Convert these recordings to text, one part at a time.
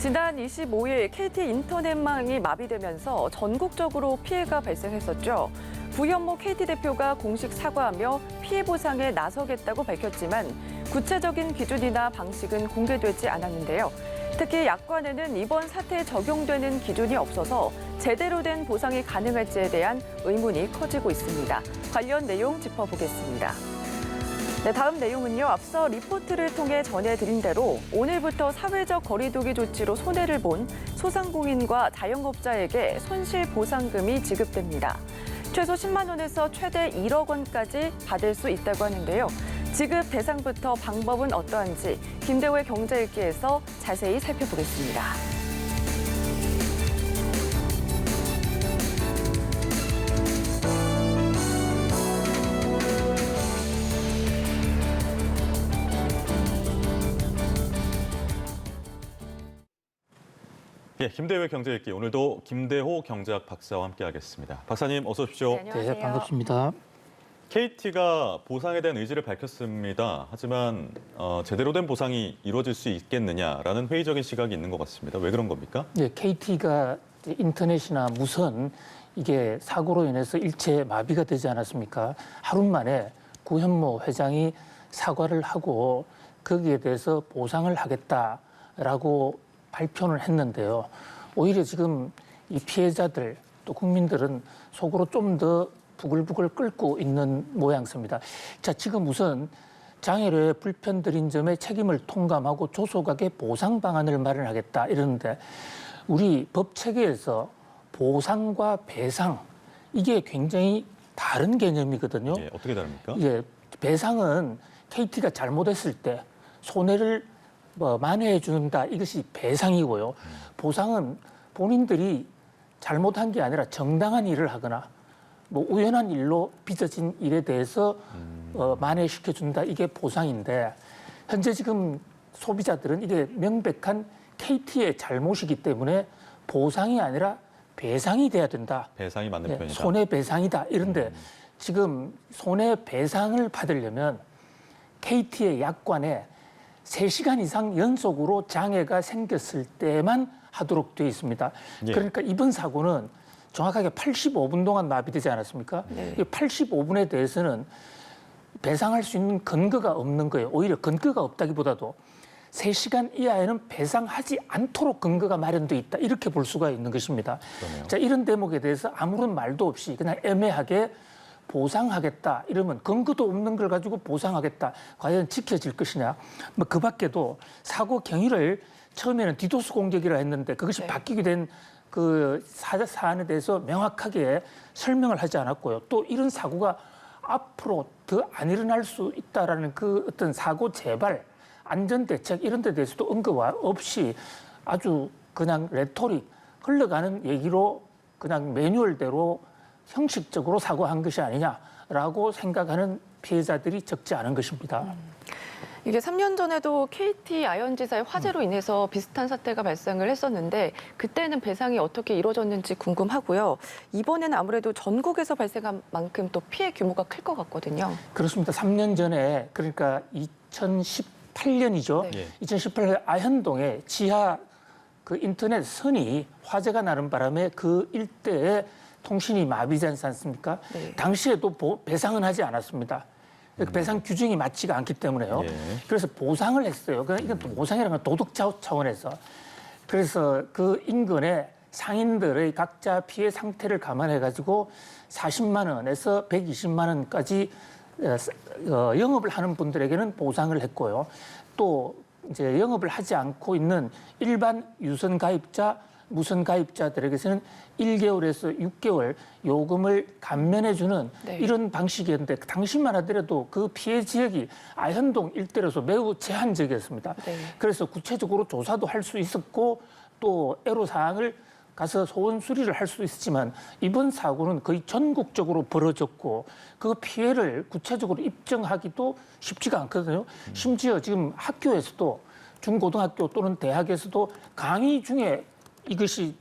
지난 25일 KT 인터넷망이 마비되면서 전국적으로 피해가 발생했었죠. 구현모 KT 대표가 공식 사과하며 피해 보상에 나서겠다고 밝혔지만 구체적인 기준이나 방식은 공개되지 않았는데요. 특히 약관에는 이번 사태에 적용되는 기준이 없어서 제대로 된 보상이 가능할지에 대한 의문이 커지고 있습니다. 관련 내용 짚어보겠습니다. 네, 다음 내용은요. 앞서 리포트를 통해 전해드린 대로 오늘부터 사회적 거리두기 조치로 손해를 본 소상공인과 자영업자에게 손실보상금이 지급됩니다. 최소 10만 원에서 최대 1억 원까지 받을 수 있다고 하는데요. 지급 대상부터 방법은 어떠한지 김대호의 경제일기에서 자세히 살펴보겠습니다. 예, 김대호의 경제읽기 오늘도 김대호 경제학 박사와 함께하겠습니다. 박사님 어서 오십시오. 네, 안녕하세요. 네, 반갑습니다. KT가 보상에 대한 의지를 밝혔습니다. 하지만 제대로 된 보상이 이루어질 수 있겠느냐라는 회의적인 시각이 있는 것 같습니다. 왜 그런 겁니까? 네, KT가 인터넷이나 무선 이게 사고로 인해서 일체 마비가 되지 않았습니까? 하루 만에 구현모 회장이 사과를 하고 거기에 대해서 보상을 하겠다라고 발표를 했는데요. 오히려 지금 이 피해자들 또 국민들은 속으로 좀 더 부글부글 끓고 있는 모양새입니다. 자, 지금 우선 장애로의 불편드린 점에 책임을 통감하고 조속하게 보상 방안을 마련하겠다 이러는데 우리 법 체계에서 보상과 배상 이게 굉장히 다른 개념이거든요. 예, 어떻게 다릅니까? 예, 배상은 KT가 잘못했을 때 손해를 만회해 준다 이것이 배상이고요. 보상은 본인들이 잘못한 게 아니라 정당한 일을 하거나 우연한 일로 빚어진 일에 대해서 만회시켜 준다 이게 보상인데 현재 지금 소비자들은 이게 명백한 KT의 잘못이기 때문에 보상이 아니라 배상이 돼야 된다. 배상이 맞는 예, 표현이다. 손해배상이다. 이런데 지금 손해배상을 받으려면 KT의 약관에 3시간 이상 연속으로 장애가 생겼을 때만 하도록 되어 있습니다. 예. 그러니까 이번 사고는 정확하게 85분 동안 마비되지 않았습니까? 네. 이 85분에 대해서는 배상할 수 있는 근거가 없는 거예요. 오히려 근거가 없다기보다도 3시간 이하에는 배상하지 않도록 근거가 마련돼 있다. 이렇게 볼 수가 있는 것입니다. 그러네요. 자, 이런 대목에 대해서 아무런 말도 없이 그냥 애매하게 보상하겠다 이러면 근거도 없는 걸 가지고 보상하겠다 과연 지켜질 것이냐 그 밖에도 사고 경위를 처음에는 디도스 공격이라 했는데 그것이 네. 바뀌게 된 그 사안에 대해서 명확하게 설명을 하지 않았고요. 또 이런 사고가 앞으로 더 안 일어날 수 있다라는 그 어떤 사고 재발 안전 대책 이런 데 대해서도 언급 없이 아주 그냥 레토릭 흘러가는 얘기로 그냥 매뉴얼대로 형식적으로 사고한 것이 아니냐라고 생각하는 피해자들이 적지 않은 것입니다. 이게 3년 전에도 KT 아현지사의 화재로 인해서 비슷한 사태가 발생을 했었는데 그때는 배상이 어떻게 이루어졌는지 궁금하고요. 이번에는 아무래도 전국에서 발생한 만큼 또 피해 규모가 클 것 같거든요. 그렇습니다. 3년 전에 그러니까 2018년이죠. 네. 2018년 아현동에 지하 그 인터넷 선이 화재가 나는 바람에 그 일대에 통신이 마비되지 않습니까? 네. 당시에도 배상은 하지 않았습니다. 배상 규정이 맞지가 않기 때문에요. 예. 그래서 보상을 했어요. 이건 또 보상이라는 건 도덕 차원에서. 그래서 그 인근의 상인들의 각자 피해 상태를 감안해가지고 40만 원에서 120만 원까지 영업을 하는 분들에게는 보상을 했고요. 또 이제 영업을 하지 않고 있는 일반 유선 가입자, 무선 가입자들에게서는 1개월에서 6개월 요금을 감면해주는 네. 이런 방식이었는데 당시만 하더라도 그 피해 지역이 아현동 일대로서 매우 제한적이었습니다. 네. 그래서 구체적으로 조사도 할 수 있었고 또 애로사항을 가서 소원 수리를 할 수 있었지만 이번 사고는 거의 전국적으로 벌어졌고 그 피해를 구체적으로 입증하기도 쉽지가 않거든요. 심지어 지금 학교에서도 중고등학교 또는 대학에서도 강의 중에 이것이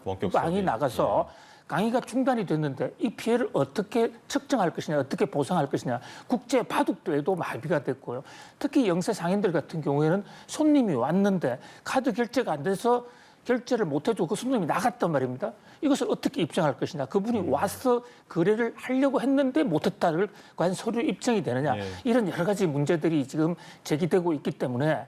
원격 많이 수업이. 나가서 강의가 중단이 됐는데 이 피해를 어떻게 측정할 것이냐, 어떻게 보상할 것이냐. 국제 바둑도에도 마비가 됐고요. 특히 영세 상인들 같은 경우에는 손님이 왔는데 카드 결제가 안 돼서 결제를 못 해주고 그 손님이 나갔단 말입니다. 이것을 어떻게 입증할 것이냐. 그분이 와서 거래를 하려고 했는데 못했다를 과연 서류 입증이 되느냐. 이런 여러 가지 문제들이 지금 제기되고 있기 때문에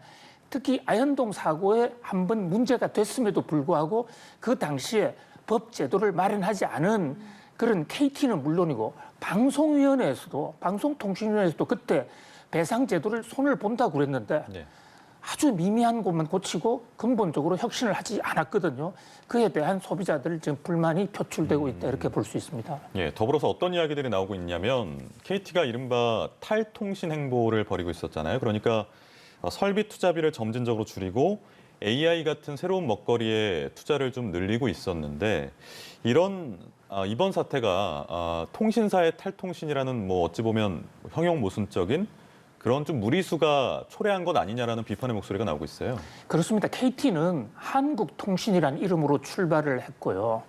특히 아현동 사고에 한번 문제가 됐음에도 불구하고 그 당시에 법 제도를 마련하지 않은 그런 KT는 물론이고 방송위원회에서도 방송통신위원회에서도 그때 배상 제도를 손을 본다고 그랬는데 아주 미미한 것만 고치고 근본적으로 혁신을 하지 않았거든요. 그에 대한 소비자들 지금 불만이 표출되고 있다 이렇게 볼 수 있습니다. 예, 더불어서 어떤 이야기들이 나오고 있냐면 KT가 이른바 탈통신 행보를 벌이고 있었잖아요. 그러니까 설비 투자비를 점진적으로 줄이고 AI 같은 새로운 먹거리에 투자를 좀 늘리고 있었는데 이번 사태가 통신사의 탈통신이라는 뭐 어찌 보면 형용 모순적인 그런 좀 무리수가 초래한 것 아니냐라는 비판의 목소리가 나오고 있어요. 그렇습니다. KT는 한국통신이라는 이름으로 출발을 했고요.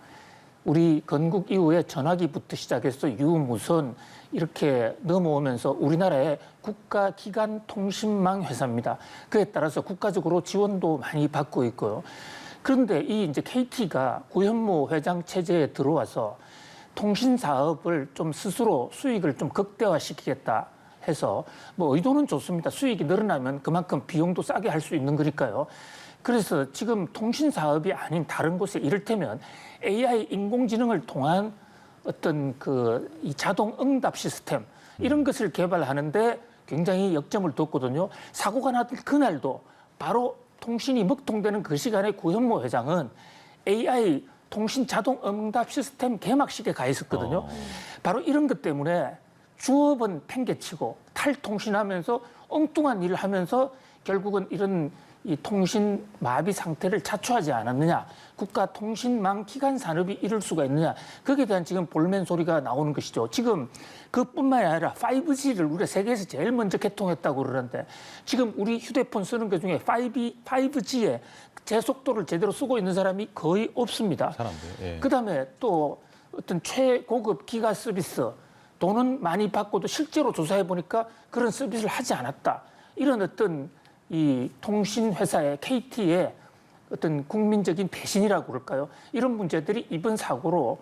우리 건국 이후에 전화기부터 시작해서 유무선 이렇게 넘어오면서 우리나라의 국가기관 통신망 회사입니다. 그에 따라서 국가적으로 지원도 많이 받고 있고요. 그런데 이 이제 KT가 구현모 회장 체제에 들어와서 통신 사업을 좀 스스로 수익을 좀 극대화시키겠다 해서 뭐 의도는 좋습니다. 수익이 늘어나면 그만큼 비용도 싸게 할 수 있는 거니까요. 그래서 지금 통신 사업이 아닌 다른 곳에 이를테면 AI 인공지능을 통한 어떤 이 자동 응답 시스템 이런 것을 개발하는데 굉장히 역점을 뒀거든요. 사고가 났던 그날도 바로 통신이 먹통되는 그 시간에 구현모 회장은 AI 통신 자동 응답 시스템 개막식에 가 있었거든요. 바로 이런 것 때문에 주업은 팽개치고 탈통신하면서 엉뚱한 일을 하면서 결국은 이런 이 통신 마비 상태를 자초하지 않았느냐. 국가통신망 기관 산업이 이럴 수가 있느냐. 거기에 대한 지금 볼멘 소리가 나오는 것이죠. 지금 그뿐만이 아니라 5G를 우리가 세계에서 제일 먼저 개통했다고 그러는데 지금 우리 휴대폰 쓰는 것 중에 5G에 제 속도를 제대로 쓰고 있는 사람이 거의 없습니다. 그다음에 또 어떤 최고급 기가 서비스 돈은 많이 받고도 실제로 조사해 보니까 그런 서비스를 하지 않았다. 이런 어떤 이 통신 회사의 KT의 어떤 국민적인 배신이라고 그럴까요? 이런 문제들이 이번 사고로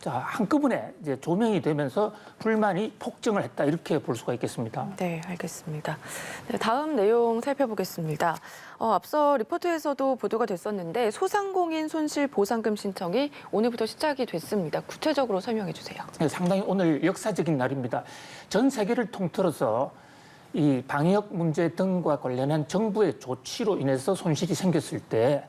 한꺼번에 이제 조명이 되면서 불만이 폭증을 했다 이렇게 볼 수가 있겠습니다. 네, 알겠습니다. 네, 다음 내용 살펴보겠습니다. 앞서 리포트에서도 보도가 됐었는데 소상공인 손실 보상금 신청이 오늘부터 시작이 됐습니다. 구체적으로 설명해 주세요. 네, 상당히 오늘 역사적인 날입니다. 전 세계를 통틀어서 이 방역 문제 등과 관련한 정부의 조치로 인해서 손실이 생겼을 때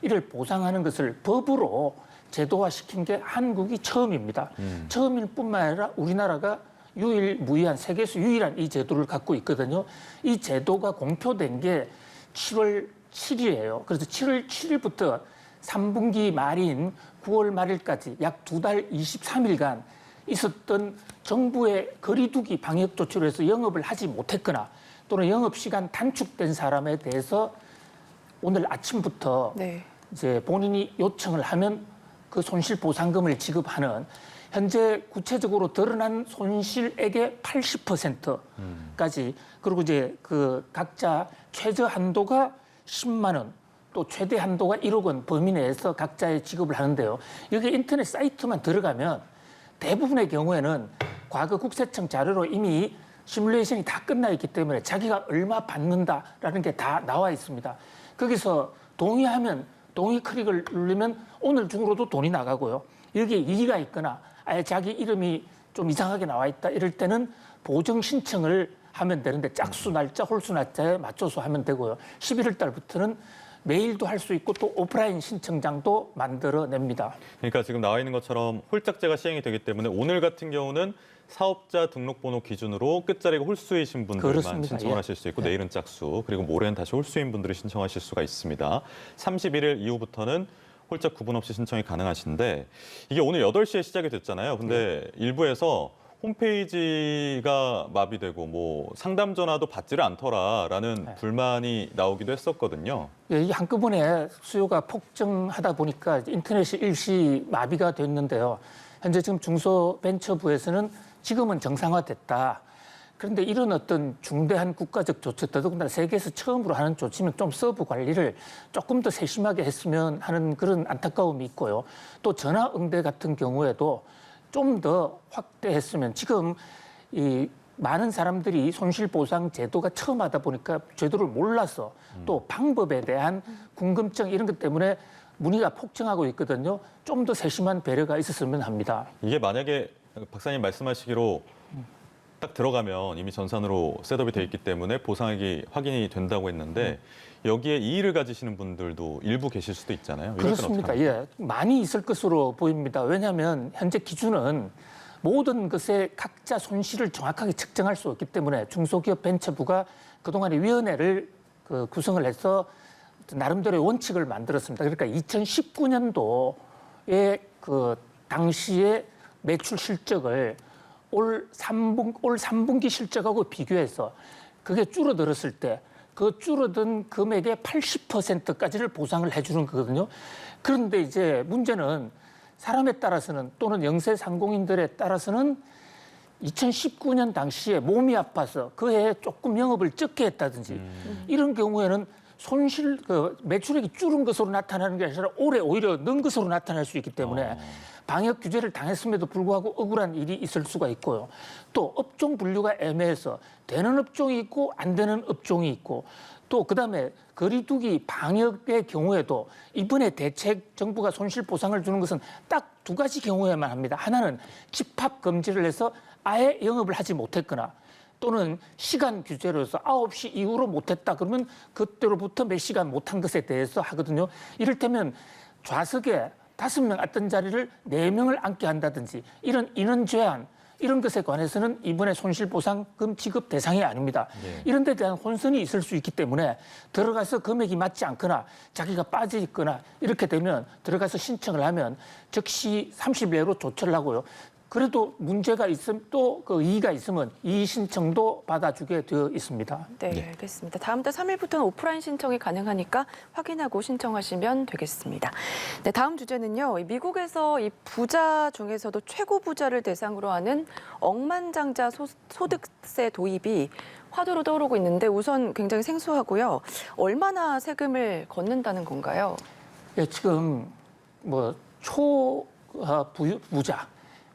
이를 보상하는 것을 법으로 제도화시킨 게 한국이 처음입니다. 처음일 뿐만 아니라 우리나라가 유일무이한 세계에서 유일한 이 제도를 갖고 있거든요. 이 제도가 공표된 게 7월 7일이에요. 그래서 7월 7일부터 3분기 말인 9월 말일까지 약 2달 23일간 있었던 정부의 거리두기 방역 조치로 해서 영업을 하지 못했거나 또는 영업시간 단축된 사람에 대해서 오늘 아침부터 이제 본인이 요청을 하면 그 손실보상금을 지급하는 현재 구체적으로 드러난 손실액의 80%까지 그리고 이제 그 각자 최저 한도가 10만 원 또 최대 한도가 1억 원 범위 내에서 각자의 지급을 하는데요. 여기 인터넷 사이트만 들어가면 대부분의 경우에는 과거 국세청 자료로 이미 시뮬레이션이 다 끝나 있기 때문에 자기가 얼마 받는다라는 게 다 나와 있습니다. 거기서 동의하면 동의 클릭을 누르면 오늘 중으로도 돈이 나가고요. 여기에 이의가 있거나 아예 자기 이름이 좀 이상하게 나와 있다 이럴 때는 보정 신청을 하면 되는데 짝수 날짜, 홀수 날짜에 맞춰서 하면 되고요. 11월 달부터는 메일도 할 수 있고 또 오프라인 신청장도 만들어냅니다. 그러니까 지금 나와 있는 것처럼 홀짝제가 시행이 되기 때문에 오늘 같은 경우는 사업자 등록번호 기준으로 끝자리가 홀수이신 분들만 그렇습니다. 신청을 하실 수 있고 내일은 짝수 그리고 모레는 다시 홀수인 분들이 신청하실 수가 있습니다. 31일 이후부터는 홀짝 구분 없이 신청이 가능하신데 이게 오늘 8시에 시작이 됐잖아요. 근데 일부에서 홈페이지가 마비되고 뭐 상담 전화도 받지를 않더라라는 네. 불만이 나오기도 했었거든요. 예, 이 한꺼번에 수요가 폭증하다 보니까 인터넷이 일시 마비가 됐는데요. 현재 지금 중소벤처부에서는 지금은 정상화됐다. 그런데 이런 어떤 중대한 국가적 조치, 더더군다나 세계에서 처음으로 하는 조치면 좀 서브 관리를 조금 더 세심하게 했으면 하는 그런 안타까움이 있고요. 또 전화 응대 같은 경우에도 좀 더 확대했으면 지금 이 많은 사람들이 손실보상 제도가 처음 하다 보니까 제도를 몰라서 또 방법에 대한 궁금증 이런 것 때문에 문의가 폭증하고 있거든요. 좀 더 세심한 배려가 있었으면 합니다. 이게 만약에 박사님 말씀하시기로 딱 들어가면 이미 전산으로 셋업이 돼 있기 때문에 보상액이 확인이 된다고 했는데 여기에 이의를 가지시는 분들도 일부 계실 수도 있잖아요. 이럴 때는 그렇습니다. 어떻게 합니까? 예, 많이 있을 것으로 보입니다. 왜냐하면 현재 기준은 모든 것의 각자 손실을 정확하게 측정할 수 없기 때문에 중소기업 벤처부가 그동안에 위원회를 구성을 해서 나름대로의 원칙을 만들었습니다. 그러니까 2019년도에 그 당시의 매출 실적을 올 3분기 실적하고 비교해서 그게 줄어들었을 때 그 줄어든 금액의 80%까지를 보상을 해주는 거거든요. 그런데 이제 문제는 사람에 따라서는 또는 영세 상공인들에 따라서는 2019년 당시에 몸이 아파서 그 해에 조금 영업을 적게 했다든지 이런 경우에는 손실, 매출액이 줄은 것으로 나타나는 게 아니라 올해 오히려 는 것으로 나타날 수 있기 때문에 방역 규제를 당했음에도 불구하고 억울한 일이 있을 수가 있고요. 또 업종 분류가 애매해서 되는 업종이 있고 안 되는 업종이 있고 또 그다음에 거리두기 방역의 경우에도 이번에 대책 정부가 손실 보상을 주는 것은 딱 두 가지 경우에만 합니다. 하나는 집합 금지를 해서 아예 영업을 하지 못했거나 또는 시간 규제로 해서 9시 이후로 못했다 그러면 그때로부터 몇 시간 못한 것에 대해서 하거든요. 이를테면 좌석에 5명 앉던 자리를 4명을 앉게 한다든지 이런 인원 제한 이런 것에 관해서는 이번에 손실보상금 지급 대상이 아닙니다. 네. 이런 데 대한 혼선이 있을 수 있기 때문에 들어가서 금액이 맞지 않거나 자기가 빠져 있거나 이렇게 되면 들어가서 신청을 하면 즉시 30일 내로 조처를 하고요. 그래도 문제가 있으면 또 그 이의가 있으면 이의 신청도 받아주게 되어 있습니다. 네, 알겠습니다. 다음 달 3일부터는 오프라인 신청이 가능하니까 확인하고 신청하시면 되겠습니다. 네, 다음 주제는요. 미국에서 이 부자 중에서도 최고 부자를 대상으로 하는 억만장자 소득세 도입이 화두로 떠오르고 있는데 우선 굉장히 생소하고요. 얼마나 세금을 걷는다는 건가요? 예, 지금 뭐 부자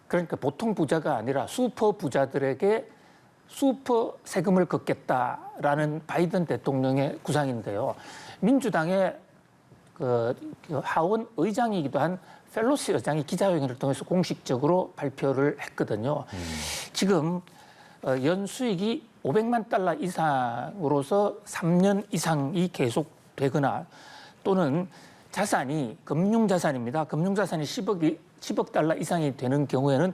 그러니까 보통 부자가 아니라 슈퍼 부자들에게 슈퍼 세금을 걷겠다라는 바이든 대통령의 구상인데요. 민주당의 그 하원 의장이기도 한 펠로시 의장이 기자회견을 통해서 공식적으로 발표를 했거든요. 지금 연수익이 500만 달러 이상으로서 3년 이상이 계속되거나 또는 자산이 금융자산입니다. 금융자산이 10억 달러 이상이 되는 경우에는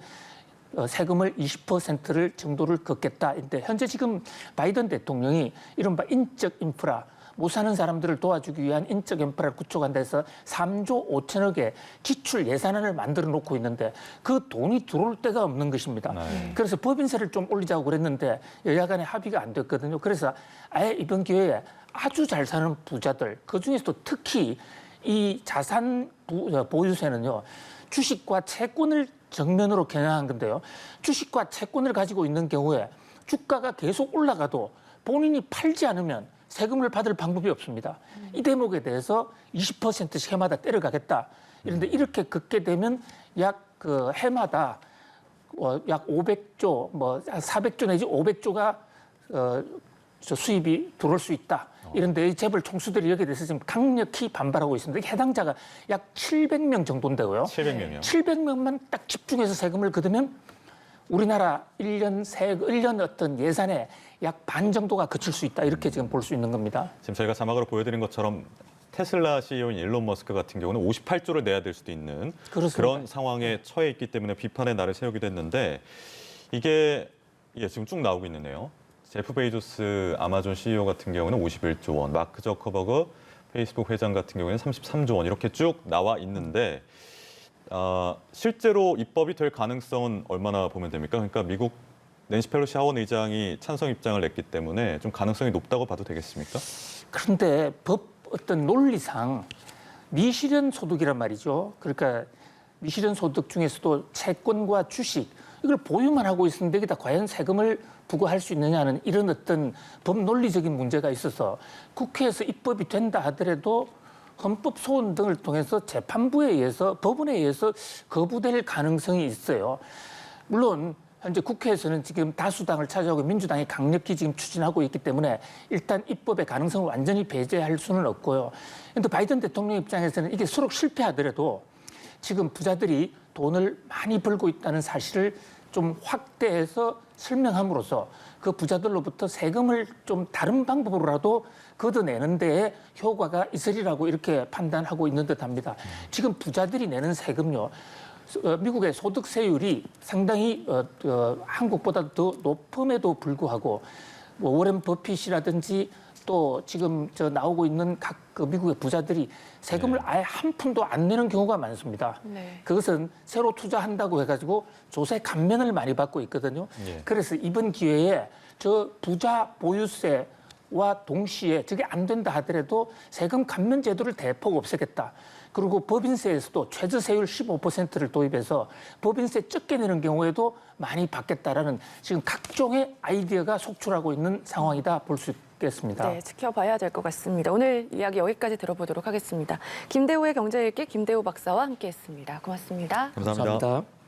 세금을 20%를 정도를 걷겠다인데 현재 지금 바이든 대통령이 이른바 인적 인프라 못 사는 사람들을 도와주기 위한 인적 인프라를 구축한다 해서 3조 5천억의 기출 예산안을 만들어 놓고 있는데 그 돈이 들어올 데가 없는 것입니다. 그래서 법인세를 좀 올리자고 그랬는데 여야 간에 합의가 안 됐거든요. 그래서 아예 이번 기회에 아주 잘 사는 부자들 그중에서도 특히 이 자산 보유세는요. 주식과 채권을 정면으로 겨냥한 건데요. 주식과 채권을 가지고 있는 경우에 주가가 계속 올라가도 본인이 팔지 않으면 세금을 받을 방법이 없습니다. 이 대목에 대해서 20%씩 해마다 때려가겠다. 이런데 이렇게 긋게 되면 약 해마다 약 500조, 400조 내지 500조가 수입이 들어올 수 있다. 이런데 재벌 총수들이 여기에 대해서 지금 강력히 반발하고 있습니다. 해당자가 약 700명 정도인데요. 700명이요? 700명만 딱 집중해서 세금을 걷으면 우리나라 1년 어떤 예산의 약 반 정도가 그칠 수 있다. 이렇게 지금 볼 수 있는 겁니다. 지금 저희가 자막으로 보여드린 것처럼 테슬라 CEO인 일론 머스크 같은 경우는 58조를 내야 될 수도 있는 그렇습니다. 그런 상황에 처해 있기 때문에 비판의 날을 세우기도 했는데 이게 지금 쭉 나오고 있는데요. 제프 베이조스 아마존 CEO 같은 경우는 51조 원, 마크 저커버그 페이스북 회장 같은 경우에는 33조 원 이렇게 쭉 나와 있는데 실제로 입법이 될 가능성은 얼마나 보면 됩니까? 그러니까 미국 낸시 펠로시 하원 의장이 찬성 입장을 냈기 때문에 좀 가능성이 높다고 봐도 되겠습니까? 그런데 법 어떤 논리상 미실현 소득이란 말이죠. 그러니까 미실현 소득 중에서도 채권과 주식 이걸 보유만 하고 있으면 여기다 과연 세금을 부과할 수 있느냐는 이런 어떤 법 논리적인 문제가 있어서 국회에서 입법이 된다 하더라도 헌법 소원 등을 통해서 재판부에 의해서 법원에 의해서 거부될 가능성이 있어요. 물론 현재 국회에서는 지금 다수당을 차지하고 민주당이 강력히 지금 추진하고 있기 때문에 일단 입법의 가능성을 완전히 배제할 수는 없고요. 그런데 바이든 대통령 입장에서는 이게 수록 실패하더라도 지금 부자들이 돈을 많이 벌고 있다는 사실을 좀 확대해서 설명함으로써 그 부자들로부터 세금을 좀 다른 방법으로라도 걷어내는 데에 효과가 있으리라고 이렇게 판단하고 있는 듯합니다. 지금 부자들이 내는 세금요. 미국의 소득세율이 상당히 한국보다 더 높음에도 불구하고 뭐 워렌 버핏이라든지 또 지금 나오고 있는 각 미국의 부자들이 세금을 아예 한 푼도 안 내는 경우가 많습니다. 네. 그것은 새로 투자한다고 해가지고 조세 감면을 많이 받고 있거든요. 그래서 이번 기회에 저 부자 보유세와 동시에 저게 안 된다 하더라도 세금 감면 제도를 대폭 없애겠다. 그리고 법인세에서도 최저세율 15%를 도입해서 법인세 적게 내는 경우에도 많이 받겠다라는 지금 각종의 아이디어가 속출하고 있는 상황이다 볼 수 있겠습니다. 네, 지켜봐야 될 것 같습니다. 오늘 이야기 여기까지 들어보도록 하겠습니다. 김대우의 경제읽기 김대우 박사와 함께했습니다. 고맙습니다. 감사합니다. 감사합니다.